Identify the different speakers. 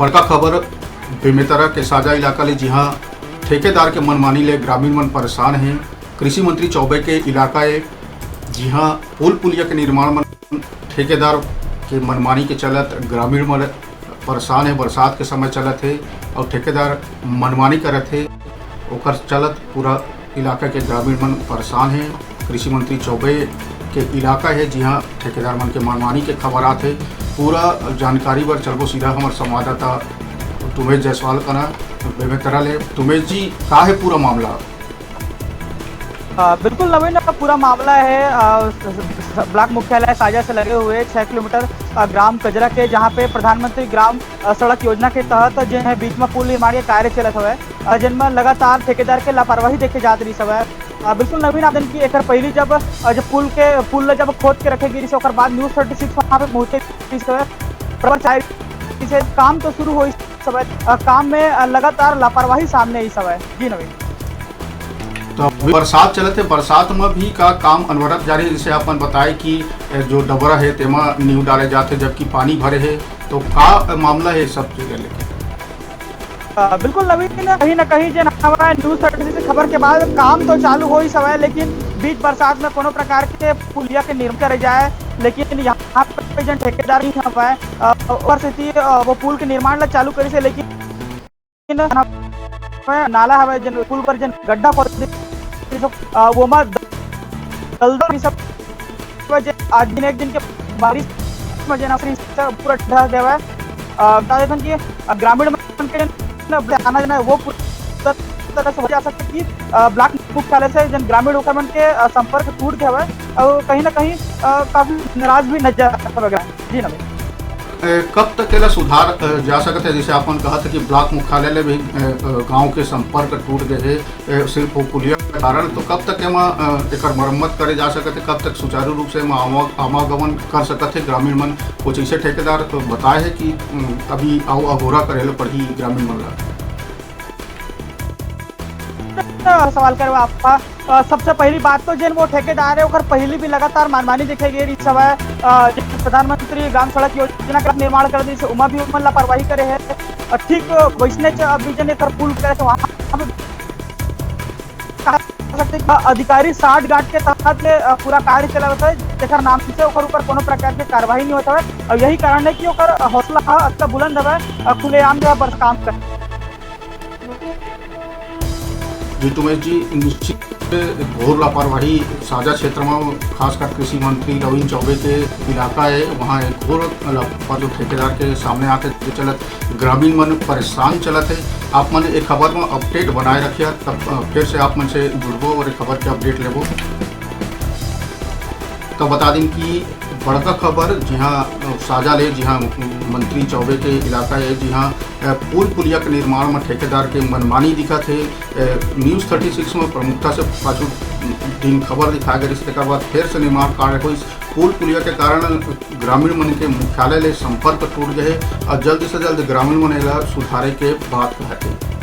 Speaker 1: बड़का खबर बेमेतरा के साजा इलाका ले, जी हाँ ठेकेदार के मनमानी ले ग्रामीण मन परेशान हैं। कृषि मंत्री चौबे के इलाका है, जी हाँ पुल पुलिया के निर्माण मन ठेकेदार के मनमानी के चलत ग्रामीण मन परेशान है। बरसात के समय चलत है और ठेकेदार मनमानी करत है, ओकर चलत पूरा इलाका के ग्रामीण मन परेशान है। कृषि मंत्री चौबे के इलाका है, जी हाँ ठेकेदार मन के मनमानी के खबर आते है। पूरा जानकारी बर चलबो सीधा हमारे संवाददाता तुमेश जायसवाल कना बेमेतरा ले। तुमेश जी, का है पूरा मामला?
Speaker 2: बिल्कुल नवीन, पूरा मामला है ब्लॉक मुख्यालय साजा से लगे हुए 6 किलोमीटर ग्राम कजरा के, जहां पे प्रधानमंत्री ग्राम सड़क योजना के तहत जो है बीच में पुल निर्माण के कार्य चलत हुए, जिनमें लगातार ठेकेदार के लापरवाही देखे जात रही सब है। बिल्कुल नवीन, आप की एक पहली जब पुल जब खोद के रखे गिरी से बाद न्यूज़ 36 वहाँ पे पहुंचे से काम तो शुरू हो सब काम में लगातार लापरवाही सामने आई सब है। जी नवीन,
Speaker 1: तो बरसात चलत है, बरसात में भी का काम अनवरत जारी है। जैसे अपन बताए कि जो डबरा है तेमा नींव डाले जाते जबकि पानी भरे है, तो का मामला है सब चीजें लेके?
Speaker 2: बिल्कुल नवीन, कहीं ना कहीं जो न्यूज़ 36 से खबर के बाद काम तो चालू हो ही सब है, लेकिन बीच बरसात में कोनो प्रकार के पुलिया के निर्माण करे जाए, लेकिन यहाँ पे जो ठेकेदार नहीं हो पाए परिस्थिति वो पुल के निर्माण ला चालू करे से, लेकिन नाला हवे जन पुल पर जन गड्ढा वो मत दलदल सब आज दिन एक दिन के बारिश में जना पूरा ढह गया है। कि ग्रामीण के आना जाना वो तरह से हो जा सकता है कि ब्लॉक मुख्यालय से जन ग्रामीण उपक्रमण के संपर्क टूट गया है और कहीं ना कहीं काफी नाराज भी नजर आ। जी नवीन,
Speaker 1: कब तक केला सुधार जा सकता है? जैसे अपन कहा था कि ब्लॉक मुख्यालय में भी गांव के संपर्क टूट गए हैं सिर्फ वो पुलिया के कारण, तो कब तक एक मरम्मत करे जा सकते है? कब तक सुचारू रूप से आवागमन कर सकते है ग्रामीण मन? कुछ ऐसे ठेकेदार तो बताए है कि अभी आओ अघोरा करे पड़ी ग्रामीण मन ला।
Speaker 2: सवाल करो आपका, सबसे पहली बात तो जिन वो ठेकेदार है ओकर पहली भी लगातार मनमानी दिखे गई सब है। प्रधानमंत्री ग्राम सड़क योजना का निर्माण कर दी उमा भी उमन लापरवाही करे है। ठीक वैसने अभी जन एक पुल करे वहाँ अधिकारी 60 गांठ के तहत पूरा कार्य चला होता है, जेकर नाम से ओकर ऊपर कोनो प्रकार के कार्रवाई नहीं होता है और यही कारण है कि ओकर हौसला अच्छा बुलंद है खुलेआम जो पर काम कर।
Speaker 1: जी तुमेश जी, निश्चित घोर लापरवाही साझा क्षेत्र में खासकर कृषि मंत्री रविंद्र चौबे के इलाका है, वहाँ एक घोर जो ठेकेदार के सामने आके चलत ग्रामीण मन परेशान चलत है। आप मन एक खबर में अपडेट बनाए रखिए, तब फिर से आप मन से जुड़बो और एक खबर के अपडेट लेबो। तो बता दें कि बड़का खबर, जी हाँ साझा ले, जी हाँ मंत्री चौबे के इलाका है, जी हाँ पुल पुलिया के निर्माण में ठेकेदार के मनमानी दिखत है। न्यूज़ 36 में प्रमुखता से पाँचों दिन खबर दिखाया गया, इसके बाद फिर से निर्माण कार्य हो। इस पुल पुलिया के कारण ग्रामीण मन के मुख्यालय ले संपर्क टूट गए और जल्द से जल्द ग्रामीण मन सुधारे के बात कहते हैं।